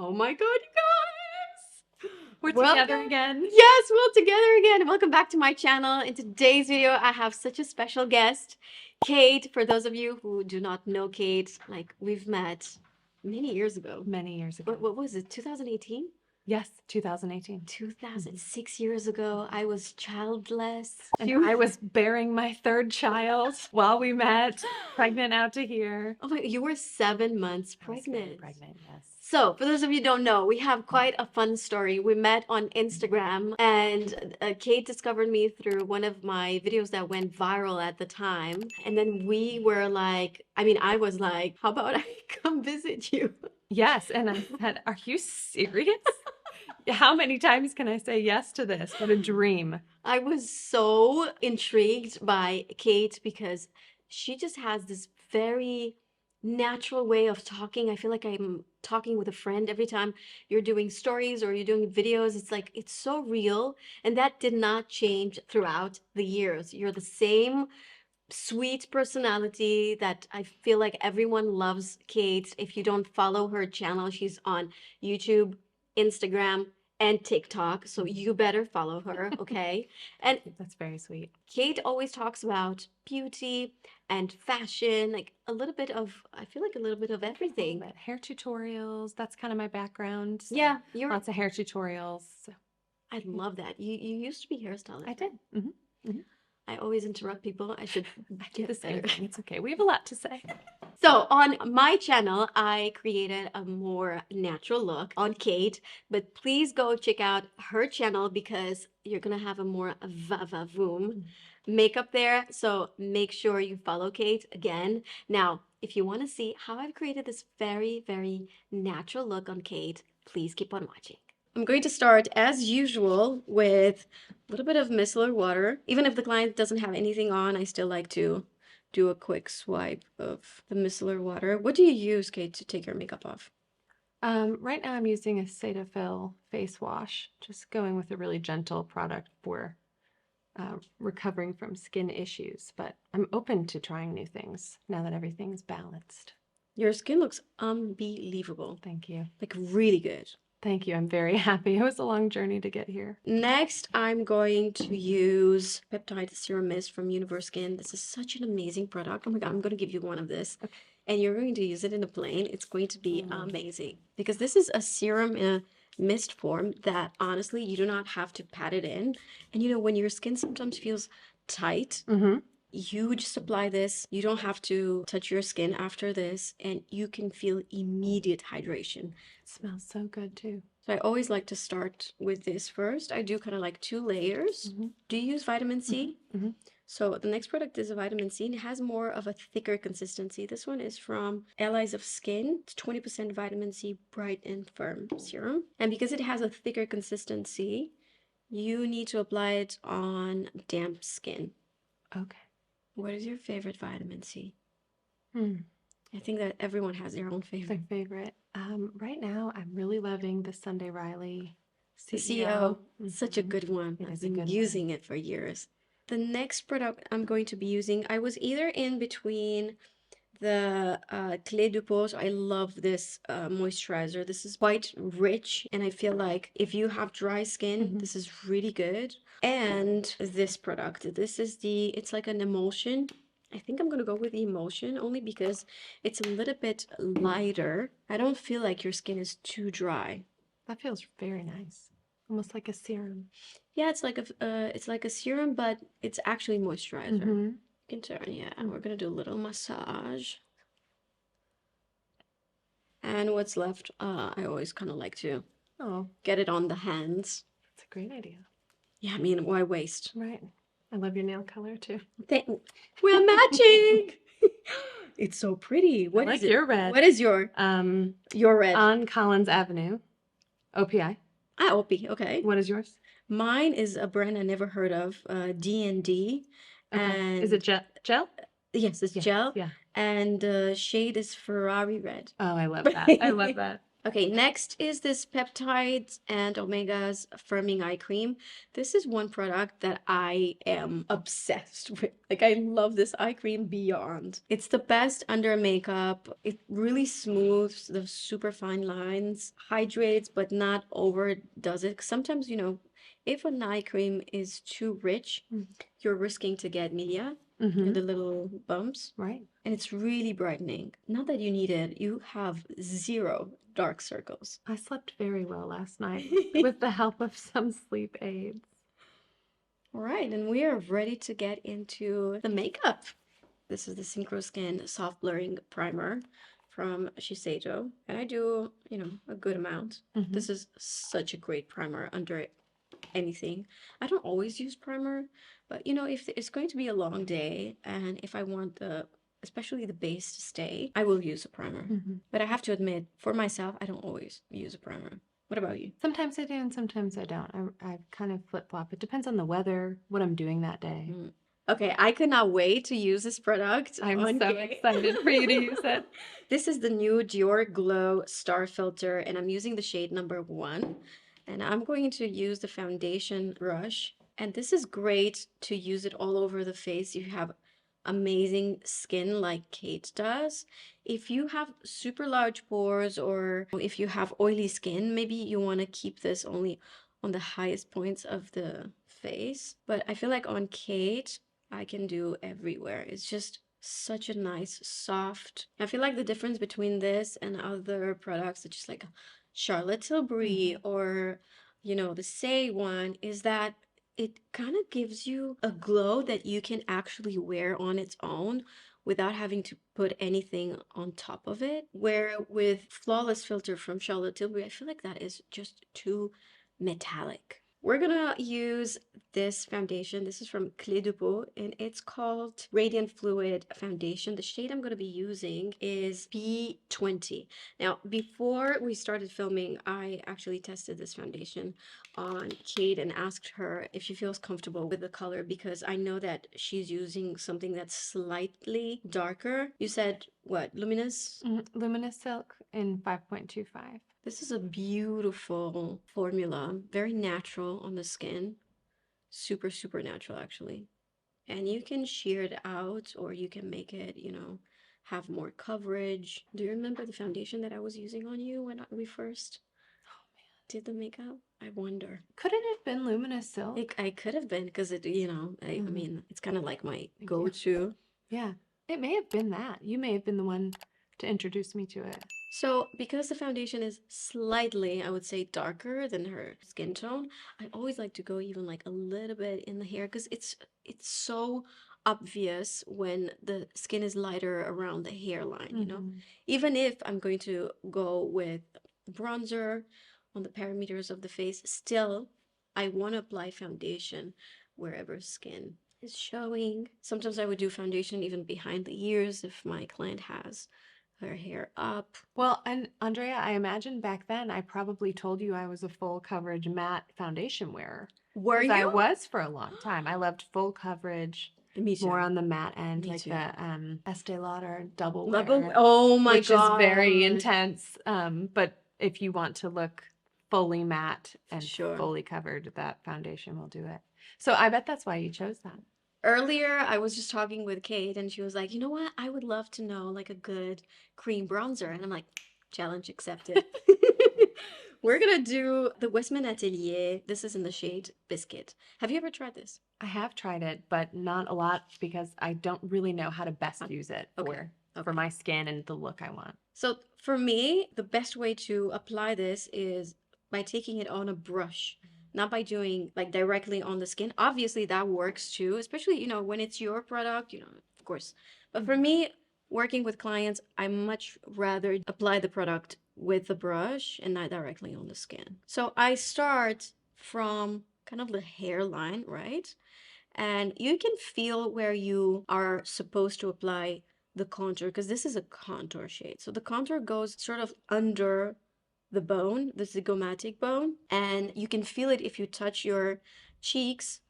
Oh my god, you guys! We're together again. Yes, we're together again. Welcome back to my channel. In today's video, I have such a special guest, Kate. For those of you who do not know Kate, like we've met many years ago. Many years ago. What was it? 2018? Yes, 2018. 2006 years ago. I was childless. And I was bearing my third child while we met, pregnant out to here. Oh my, you were 7 months I was pregnant. very pregnant, yes. So, for those of you who don't know, we have quite a fun story. We met on Instagram, and Kate discovered me through one of my videos that went viral at the time. And then we were like, I was like, how about I come visit you? Yes, and I said, are you serious? How many times can I say yes to this? What a dream. I was so intrigued by Kate because she just has this very natural way of talking. I feel like I'm talking with a friend every time you're doing stories or you're doing videos. It's like it's so real, and that did not change throughout the years. You're the same sweet personality that I feel like everyone loves Kate. If you don't follow her channel, she's on YouTube, Instagram, and TikTok, so you better follow her, okay? And That's very sweet. Kate always talks about beauty and fashion, like a little bit of, I feel like a little bit of everything. But hair tutorials, that's kind of my background. So Yeah, you're, lots of hair tutorials. I love that. You used to be hairstylist. I did. Right? I always interrupt people. I should I do the same better. thing. It's okay. We have a lot to say. So on my channel, I created a more natural look on Kate, but please go check out her channel because you're gonna have a more va-va-voom makeup there. So make sure you follow Kate again. Now, if you want to see how I've created this very, very natural look on Kate, please keep on watching. I'm going to start as usual with a little bit of micellar water. Even if the client doesn't have anything on, I still like to do a quick swipe of the micellar water. What do you use, Kate, to take your makeup off? Right now I'm using a Cetaphil face wash, just going with a really gentle product for recovering from skin issues, but I'm open to trying new things now that everything's balanced. Your skin looks unbelievable. Thank you. Like really good. Thank you. I'm very happy. It was a long journey to get here. Next, I'm going to use Peptides Serum Mist from Universkin. This is such an amazing product. Oh my God, I'm going to give you one of this. Okay. And you're going to use it in a plane. It's going to be amazing. Because this is a serum in a mist form that honestly, you do not have to pat it in. And you know, when your skin sometimes feels tight, you just apply this. You don't have to touch your skin after this, and you can feel immediate hydration. It smells so good too. So I always like to start with this first. I do kind of like 2 layers. Do you use vitamin C? So the next product is a vitamin C, and it has more of a thicker consistency. This one is from Allies of Skin. It's 20% vitamin C Brighten Firm Serum. And because it has a thicker consistency, you need to apply it on damp skin. Okay. What is your favorite vitamin C? I think that everyone has their own favorite. Their favorite. Right now, I'm really loving the Sunday Riley CEO. Such a good one. I've been using it for years. The next product I'm going to be using, I was either in between the Clé de Peau. I love this moisturizer. This is quite rich, and I feel like if you have dry skin, this is really good. And this product, this is it's like an emulsion. I think I'm gonna go with the emulsion only because it's a little bit lighter. I don't feel like your skin is too dry. That feels very nice. Almost like a serum. Yeah, it's like a serum, but it's actually moisturizer. You can turn, yeah. And we're gonna do a little massage. And what's left, I always kind of like to get it on the hands. That's a great idea. Yeah, I mean, why waste? Right. I love your nail color too. We're matching. It's so pretty. What is it? Your red. What is your red? On Collins Avenue. OPI. Ah, OP. Okay. What is yours? Mine is a brand I never heard of. D&D. Okay. And is it gel? Yes, it's gel. Yeah. And the shade is Ferrari red. Oh, I love that. I love that. Okay, next is this Peptides and Omegas Firming Eye Cream. This is one product that I am obsessed with. Like, I love this eye cream beyond. It's the best under makeup. It really smooths the super fine lines, hydrates, but not overdoes it. 'Cause sometimes, if an eye cream is too rich, Mm. you're risking to get media, Mm-hmm. the little bumps. Right. And it's really brightening. Not that you need it, you have zero dark circles. I slept very well last night with the help of some sleep aids. All right, and we are ready to get into the makeup. This is the Synchro Skin Soft Blurring Primer from Shiseido. And I do, a good amount. Mm-hmm. This is such a great primer under anything. I don't always use primer, but if it's going to be a long day and if I want especially the base to stay, I will use a primer. Mm-hmm. But I have to admit, for myself, I don't always use a primer. What about you? Sometimes I do and sometimes I don't. I kind of flip-flop. It depends on the weather, what I'm doing that day. Okay, I cannot wait to use this product. I'm so excited for you to use it. This is the new Dior Glow Star Filter, and I'm using the shade number 1. And I'm going to use the foundation brush. And this is great to use it all over the face. You have amazing skin like Kate does. If you have super large pores or if you have oily skin, maybe you want to keep this only on the highest points of the face. But I feel like on Kate, I can do everywhere. It's just such a nice, soft. I feel like the difference between this and other products, such as like Charlotte Tilbury or, the Say one, is that it kind of gives you a glow that you can actually wear on its own without having to put anything on top of it. Where with Flawless Filter from Charlotte Tilbury, I feel like that is just too metallic. We're gonna use this foundation. This is from Clé de Peau and it's called Radiant Fluid Foundation. The shade I'm gonna be using is B20. Now, before we started filming, I actually tested this foundation on Kate and asked her if she feels comfortable with the color because I know that she's using something that's slightly darker. You said what, luminous? Luminous Silk in 5.25. This is a beautiful formula, very natural on the skin. Super, super natural, actually. And you can sheer it out or you can make it, have more coverage. Do you remember the foundation that I was using on you when we first did the makeup? I wonder. Could it have been Luminous Silk? I could have been because it, I mean, it's kind of like my go-to. Yeah, it may have been that. You may have been the one to introduce me to it. So because the foundation is slightly, I would say, darker than her skin tone, I always like to go even like a little bit in the hair because it's so obvious when the skin is lighter around the hairline, Even if I'm going to go with bronzer on the perimeters of the face, still I want to apply foundation wherever skin is showing. Sometimes I would do foundation even behind the ears if my client has her hair up. Well, and Andrea, I imagine back then I probably told you I was a full coverage matte foundation wearer. Were you? I was for a long time. I loved full coverage. Me too. More on the matte end, Me like too. the Estee Lauder double Level. wear, Oh my which god. is very intense. But if you want to look fully matte and Sure. fully covered, that foundation will do it. So I bet that's why you chose that. Earlier, I was just talking with Kate and she was like, you know what? I would love to know like a good cream bronzer. And I'm like, challenge accepted. We're gonna do the Westman Atelier. This is in the shade Biscuit. Have you ever tried this? I have tried it, but not a lot because I don't really know how to best use it for my skin and the look I want. So for me, the best way to apply this is by taking it on a brush, not by doing like directly on the skin. Obviously, that works too, especially, when it's your product, of course. But for me, working with clients, I much rather apply the product with the brush and not directly on the skin. So I start from kind of the hairline, right? And you can feel where you are supposed to apply the contour because this is a contour shade. So the contour goes sort of under the bone, the zygomatic bone, and you can feel it if you touch your cheeks,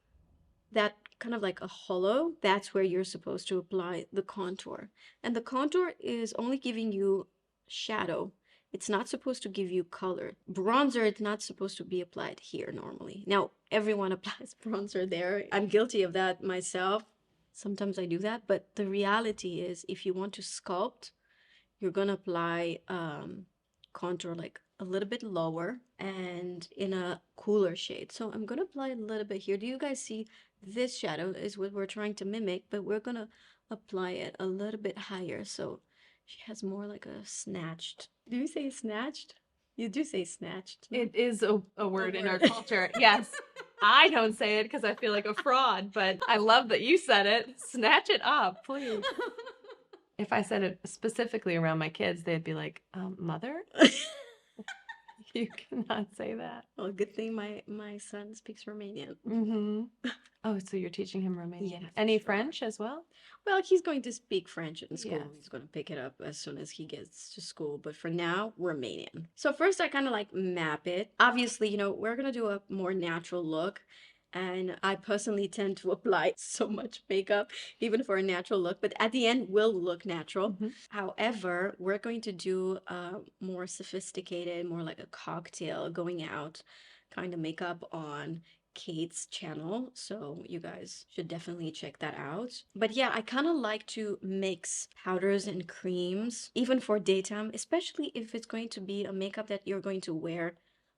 that kind of like a hollow, that's where you're supposed to apply the contour. And the contour is only giving you shadow. It's not supposed to give you color. Bronzer, it's not supposed to be applied here normally. Now, everyone applies bronzer there. I'm guilty of that myself. Sometimes I do that, but the reality is if you want to sculpt, you're gonna apply contour like a little bit lower and in a cooler shade. So I'm gonna apply a little bit here. Do you guys see this shadow is what we're trying to mimic, but we're gonna apply it a little bit higher. So she has more like a snatched. Do you say snatched? You do say snatched. It is a word in our word. culture. Yes. I don't say it because I feel like a fraud, but I love that you said it. Snatch it up, please. If I said it specifically around my kids, they'd be like, mother? You cannot say that. Well, good thing my son speaks Romanian. Mm-hmm. Oh, so you're teaching him Romanian. Yeah, for Any sure. French as well? Well, he's going to speak French in school. Yes. He's going to pick it up as soon as he gets to school. But for now, Romanian. So first, I kind of like map it. Obviously, you know, we're going to do a more natural look. And I personally tend to apply so much makeup, even for a natural look. But at the end, will look natural. Mhm. However, we're going to do a more sophisticated, more like a cocktail going out kind of makeup on Kate's channel, so you guys should definitely check that out. But yeah, I kind of like to mix powders and creams, even for daytime, especially if it's going to be a makeup that you're going to wear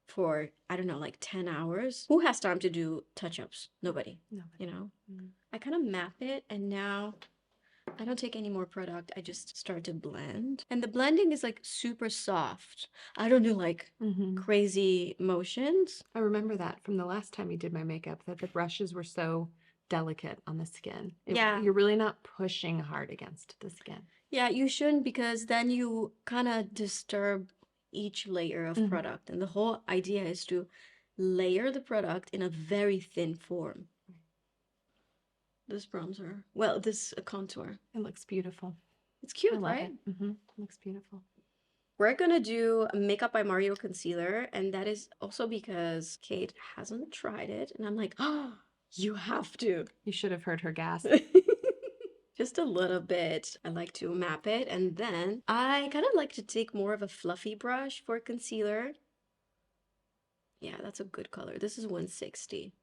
for, I don't know, like 10 hours. Who has time to do touch-ups? Nobody, Nobody. you know? Mm. I kind of map it, and now I don't take any more product. I just start to blend. And the blending is like super soft. I don't do like Mhm. crazy motions. I remember that from the last time you did my makeup, that the brushes were so delicate on the skin. Yeah. You're really not pushing hard against the skin. Yeah, you shouldn't because then you kind of disturb each layer of Mhm. product. And the whole idea is to layer the product in a very thin form. This bronzer. Well, this contour. It looks beautiful. It's I cute, love right? it. Mm-hmm. Looks beautiful. We're gonna do a Makeup by Mario concealer, and that is also because Kate hasn't tried it, and I'm like, oh, you have to. You should have heard her gasp. Just a little bit. I like to map it, and then I kind of like to take more of a fluffy brush for concealer. Yeah, that's a good color. This is 160.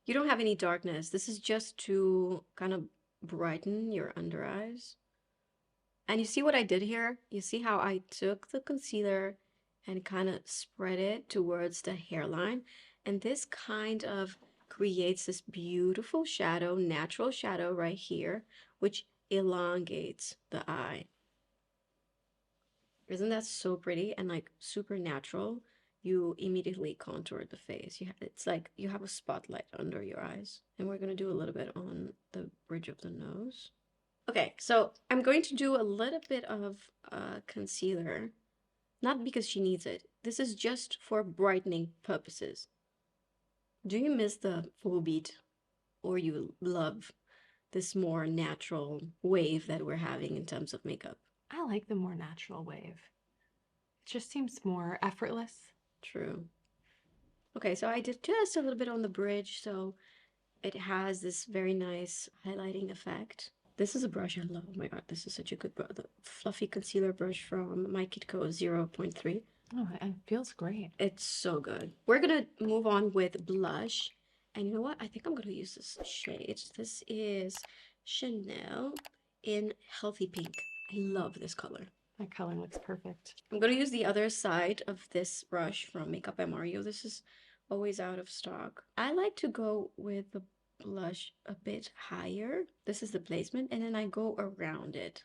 You don't have any darkness. This is just to kind of brighten your under eyes. And you see what I did here? You see how I took the concealer and kind of spread it towards the hairline. And this kind of creates this beautiful shadow, natural shadow right here, which elongates the eye. Isn't that so pretty and like super natural? You immediately contour the face. It's like you have a spotlight under your eyes. And we're going to do a little bit on the bridge of the nose. Okay, so I'm going to do a little bit of concealer, not because she needs it. This is just for brightening purposes. Do you miss the full beat, or you love this more natural wave that we're having in terms of makeup? I like the more natural wave. It just seems more effortless. True. Okay, so I did just a little bit on the bridge, so it has this very nice highlighting effect. This is a brush I love. Oh my god, this is such a good brush. The fluffy concealer brush from My Kitco 0.3. Oh, it feels great. It's so good. We're gonna move on with blush. And you know what? I think I'm gonna use this shade. This is Chanel in Healthy Pink. I love this color. That color looks perfect. I'm gonna use the other side of this brush from Makeup by Mario. This is always out of stock. I like to go with the blush a bit higher. This is the placement, and then I go around it.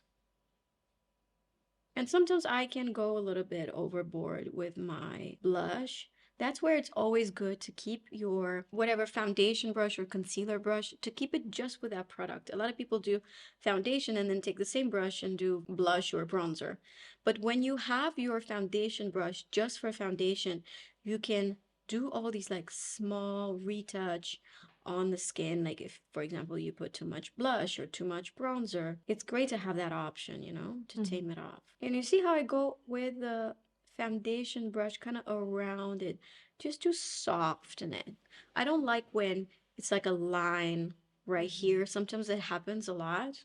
And sometimes I can go a little bit overboard with my blush. That's where it's always good to keep your whatever foundation brush or concealer brush, to keep it just with that product. A lot of people do foundation and then take the same brush and do blush or bronzer. But when you have your foundation brush just for foundation, you can do all these like small retouch on the skin. Like if, for example, you put too much blush or too much bronzer, it's great to have that option, you know, to tame it off. And you see how I go with the foundation brush kind of around it, just to soften it. I don't like when it's like a line right here. Sometimes it happens a lot.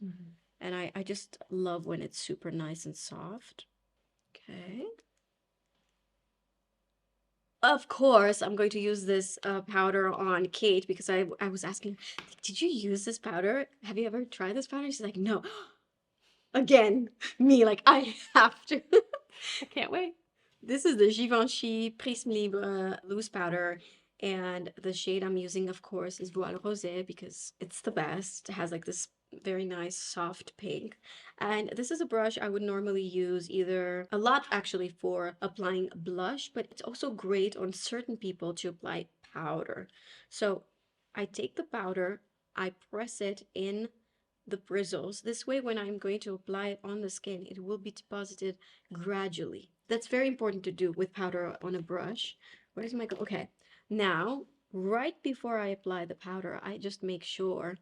And I just love when it's super nice and soft. Okay. Of course, I'm going to use this powder on Kate because I was asking, did you use this powder? Have you ever tried this powder? She's like, no. Again, me, like, I have to. I can't wait. This is the Givenchy Prisme Libre loose powder. And the shade I'm using, of course, is Voile Rosé because it's the best. It has like this very nice soft pink. And this is a brush I would normally use either a lot actually for applying blush, but it's also great on certain people to apply powder. So I take the powder, I press it in the bristles. This way, when I'm going to apply it on the skin, it will be deposited gradually. That's very important to do with powder on a brush. Where's my, okay. Now, right before I apply the powder, I just make sure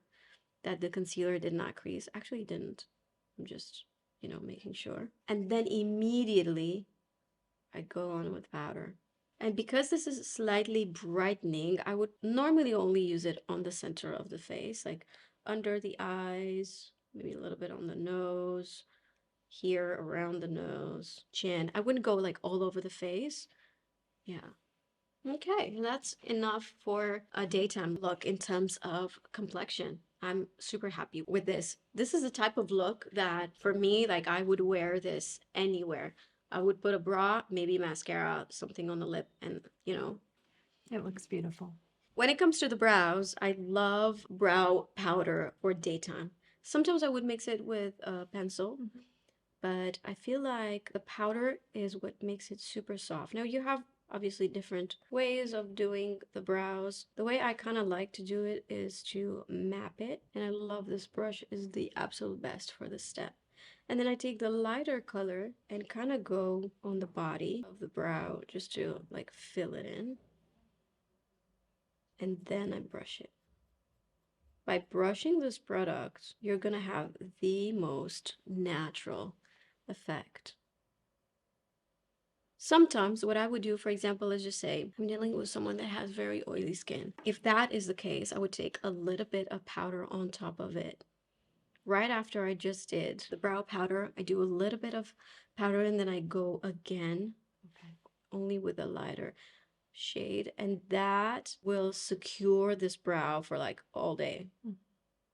that the concealer did not crease. Actually, it didn't. I'm just, making sure. And then immediately I go on with powder. And because this is slightly brightening, I would normally only use it on the center of the face, like under the eyes, maybe a little bit on the nose, here around the nose, chin. I wouldn't go like all over the face. Yeah. Okay, that's enough for a daytime look in terms of complexion. I'm super happy with this. This is the type of look that for me, like I would wear this anywhere. I would put a bra, maybe mascara, something on the lip, and. It looks beautiful. When it comes to the brows, I love brow powder for daytime. Sometimes I would mix it with a pencil, but I feel like the powder is what makes it super soft. Now you have obviously different ways of doing the brows. The way I kind of like to do it is to map it, and I love this brush is the absolute best for this step. And then I take the lighter color and kind of go on the body of the brow just to like fill it in. And then I brush it. By brushing this product, you're gonna have the most natural effect. Sometimes what I would do, for example, is just say, I'm dealing with someone that has very oily skin. If that is the case, I would take a little bit of powder on top of it. Right after I just did the brow powder, I do a little bit of powder and then I go again, only with a lighter shade, and that will secure this brow for like all day.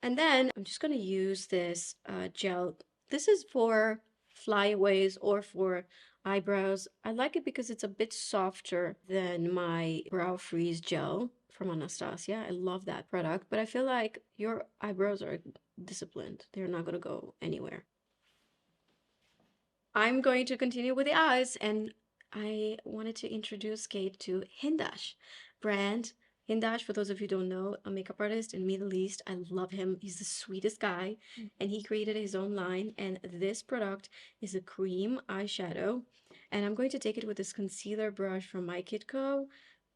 And then I'm just going to use this gel. This is for flyaways or for eyebrows. I like it because it's a bit softer than my brow freeze gel from Anastasia. I love that product, but I feel like your eyebrows are disciplined. They're not going to go anywhere. I'm going to continue with the eyes, and I wanted to introduce Kate to Hindash brand. Hindash, for those of you who don't know, a makeup artist in Middle East. I love him. He's the sweetest guy, and he created his own line. And this product is a cream eyeshadow, and I'm going to take it with this concealer brush from My Kid Co.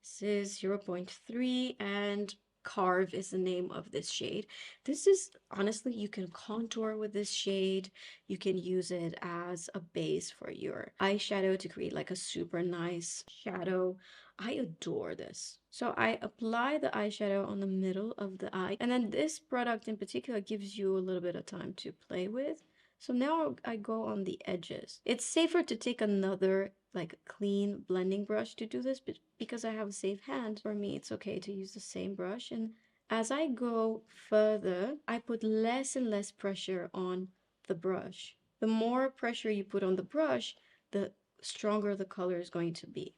This is 0.3, and Carve is the name of this shade. This is honestly, you can contour with this shade. You can use it as a base for your eyeshadow to create like a super nice shadow. I adore this. So I apply the eyeshadow on the middle of the eye, and then this product in particular gives you a little bit of time to play with. So now I go on the edges. It's safer to take another like clean blending brush to do this, but because I have a safe hand, for me it's okay to use the same brush. And as I go further, I put less and less pressure on the brush. The more pressure you put on the brush, the stronger the color is going to be.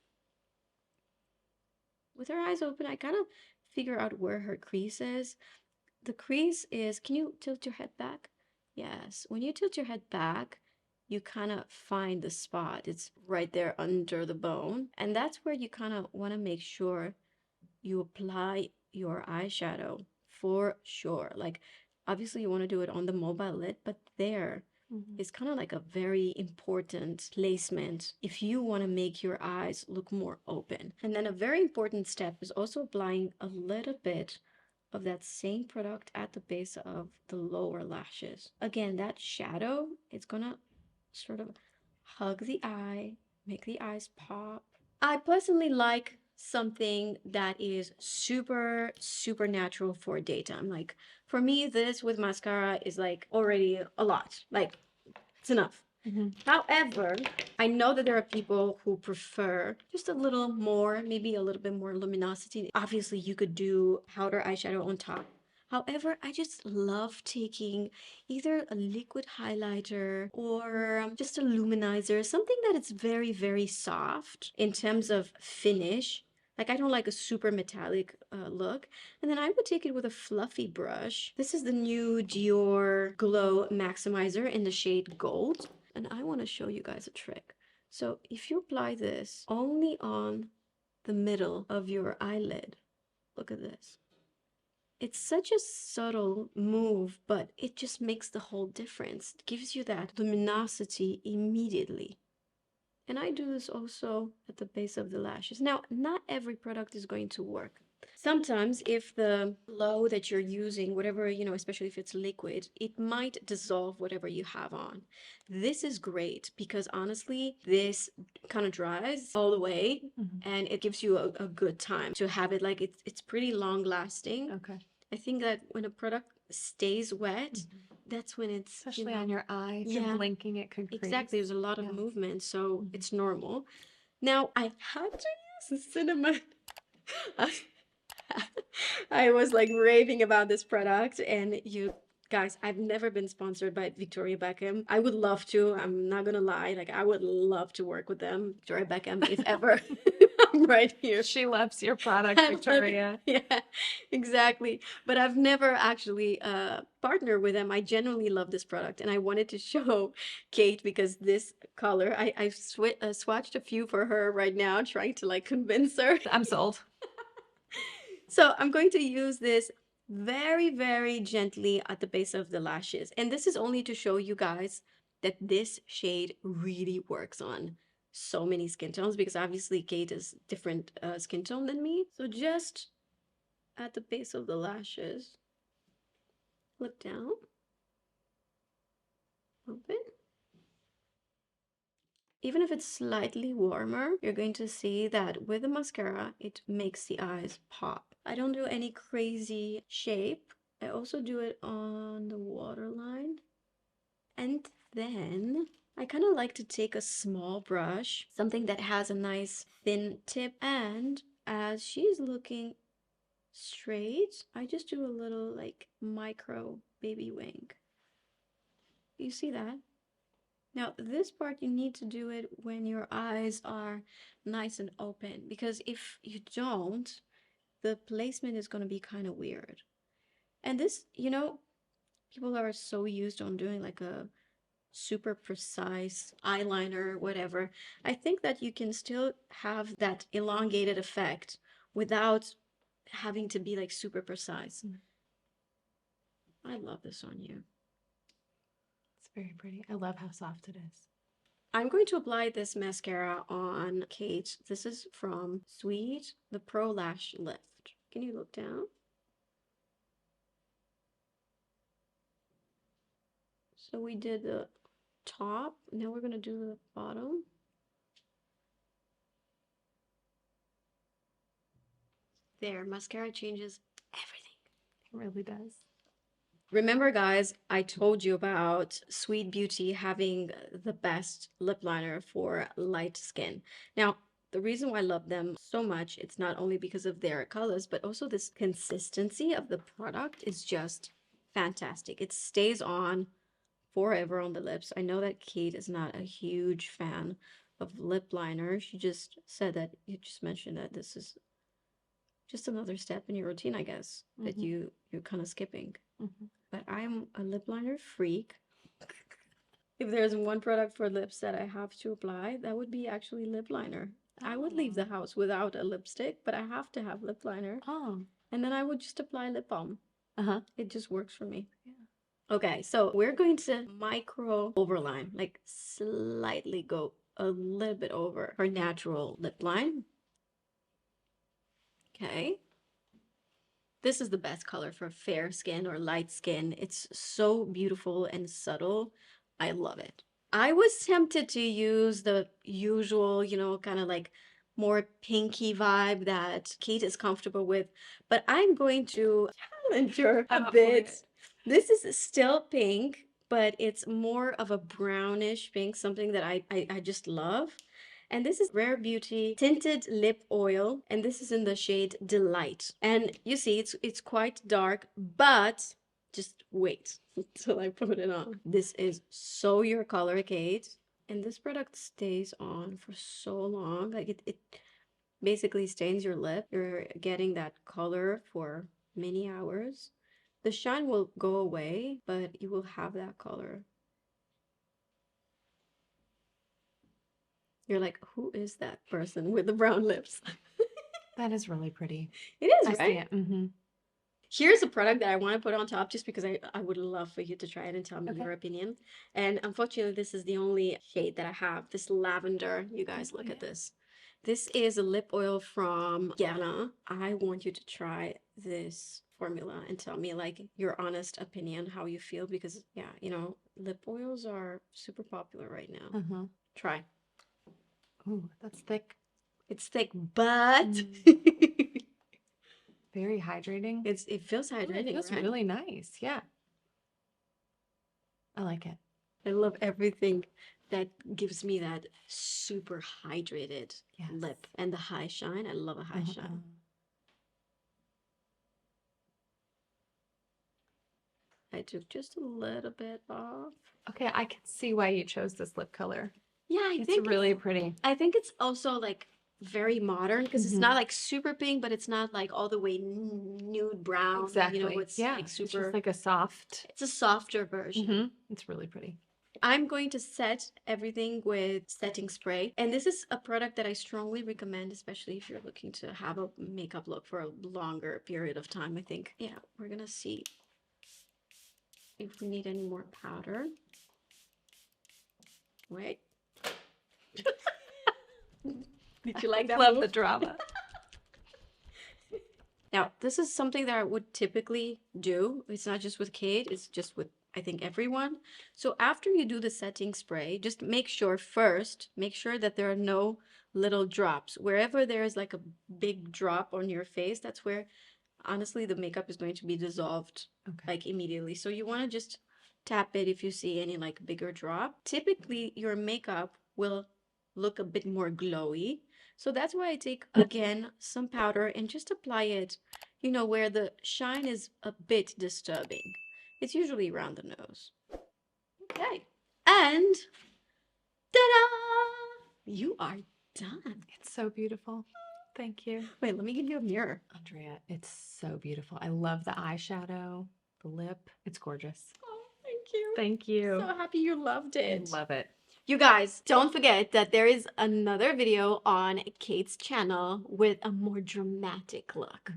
With her eyes open, I kind of figure out where her crease is. The crease is, can you tilt your head back? Yes, when you tilt your head back, you kind of find the spot. It's right there under the bone. And that's where you kind of want to make sure you apply your eyeshadow for sure. Like, obviously, you want to do it on the mobile lid, but there is kind of like a very important placement if you want to make your eyes look more open. And then a very important step is also applying a little bit of that same product at the base of the lower lashes. Again, that shadow, it's gonna sort of hug the eye, make the eyes pop. I personally like something that is super, super natural for daytime. Like for me, this with mascara is like already a lot. Like it's enough. However, I know that there are people who prefer just a little more, maybe a little bit more luminosity. Obviously, you could do powder eyeshadow on top. However, I just love taking either a liquid highlighter or just a luminizer, something that is very, very soft in terms of finish. Like, I don't like a super metallic look. And then I would take it with a fluffy brush. This is the new Dior Glow Maximizer in the shade Gold. And I want to show you guys a trick. So if you apply this only on the middle of your eyelid, look at this. It's such a subtle move, but it just makes the whole difference. It gives you that luminosity immediately. And I do this also at the base of the lashes. Now, not every product is going to work. Sometimes if the glow that you're using, whatever, especially if it's liquid, it might dissolve whatever you have on. This is great because honestly, this kind of dries all the way and it gives you a good time to have it. Like it's pretty long lasting. Okay. I think that when a product stays wet, that's when it's especially on your eye. If yeah, you're blinking, it could crease. exactly. There's a lot of movement, so it's normal. Now I had to use cinnamon. I was like raving about this product, and you guys, I've never been sponsored by Victoria Beckham. I would love to. I'm not gonna lie. Like, I would love to work with them. Victoria Beckham, if ever. I'm right here. She loves your product, Victoria. Yeah, exactly. But I've never actually partnered with them. I genuinely love this product, and I wanted to show Kate because this color, I've swatched a few for her right now, trying to like convince her. I'm sold. So I'm going to use this very, very gently at the base of the lashes. And this is only to show you guys that this shade really works on so many skin tones because obviously Kate is different skin tone than me. So just at the base of the lashes, look down, open. Even if it's slightly warmer, you're going to see that with the mascara, it makes the eyes pop. I don't do any crazy shape. I also do it on the waterline. And then I kind of like to take a small brush, something that has a nice thin tip. And as she's looking straight, I just do a little like micro baby wing. You see that? Now, this part you need to do it when your eyes are nice and open because if you don't, the placement is going to be kind of weird. And this, people are so used on doing like a super precise eyeliner, whatever. I think that you can still have that elongated effect without having to be like super precise. I love this on you. Very pretty. I love how soft it is. I'm going to apply this mascara on Kate. This is from Sweet, the Pro Lash Lift. Can you look down? So we did the top. Now we're going to do the bottom. There, mascara changes everything. It really does. Remember, guys, I told you about Sweet Beauty having the best lip liner for light skin. Now, the reason why I love them so much, it's not only because of their colors, but also this consistency of the product is just fantastic. It stays on forever on the lips. I know that Kate is not a huge fan of lip liner. She just said that, you just mentioned that this is just another step in your routine, I guess, that you're kind of skipping. But I'm a lip liner freak. If there's one product for lips that I have to apply, that would be actually lip liner. I would leave the house without a lipstick, but I have to have lip liner. And then I would just apply lip balm. It just works for me. Yeah. Okay, so we're going to micro overline, like slightly go a little bit over her natural lip line. Okay. This is the best color for fair skin or light skin. It's so beautiful and subtle. I love it. I was tempted to use the usual, kind of like more pinky vibe that Kate is comfortable with, but I'm going to challenge her a bit. This is still pink, but it's more of a brownish pink, something that I just love. And this is Rare Beauty Tinted Lip Oil, and this is in the shade Delight. And you see, it's quite dark, but just wait until I put it on. This is so your color, Kate. And this product stays on for so long. Like it basically stains your lip. You're getting that color for many hours. The shine will go away, but you will have that color. You're like, who is that person with the brown lips? That is really pretty. It is, I see right? it. Mm-hmm. Here's a product that I want to put on top just because I would love for you to try it and tell me Okay. your opinion. And unfortunately, this is the only shade that I have. This lavender. You guys Oh, look yeah. at this. This is a lip oil from Guerlain. I want you to try this formula and tell me like your honest opinion, how you feel, because yeah, you know, lip oils are super popular right now. Mm-hmm. Try. Ooh, that's thick. It's thick, but Very hydrating. it feels Ooh, hydrating, it feels right? really nice. Yeah. I like it. I love everything that gives me that super hydrated Yes. lip and the high shine. I love a high shine. I took just a little bit off. Okay, I can see why you chose this lip color. Yeah, I It's think really pretty. I think it's also like very modern because it's not like super pink, but it's not like all the way nude brown. Exactly. You know, it's Yeah, like it's super. just like a soft. It's a softer version. It's really pretty. I'm going to set everything with setting spray. And this is a product that I strongly recommend, especially if you're looking to have a makeup look for a longer period of time, I think. Yeah, we're gonna see if we need any more powder. Wait. Did you like that? Love move? the drama. Now, this is something that I would typically do. It's not just with Kate, it's just with, I think, everyone. So after you do the setting spray, just make sure that there are no little drops. Wherever there is like a big drop on your face, that's where, honestly, the makeup is going to be dissolved like immediately. So you want to just tap it if you see any like bigger drop. Typically, your makeup will look a bit more glowy. So that's why I take, again, some powder and just apply it, you know, where the shine is a bit disturbing. It's usually around the nose. Okay. And ta-da! You are done. It's so beautiful. Thank you. Wait, let me give you a mirror. Andrea, it's so beautiful. I love the eyeshadow, the lip. It's gorgeous. Oh, thank you. Thank you. So happy you loved it. I love it. You guys, don't forget that there is another video on Kate's channel with a more dramatic look.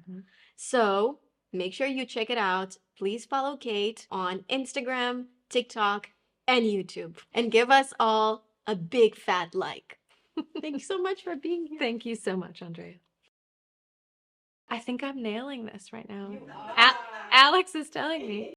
So make sure you check it out. Please follow Kate on Instagram, TikTok, and YouTube. And give us all a big fat like. Thank you so much for being here. Thank you so much, Andrea. I think I'm nailing this right now. Alex is telling me.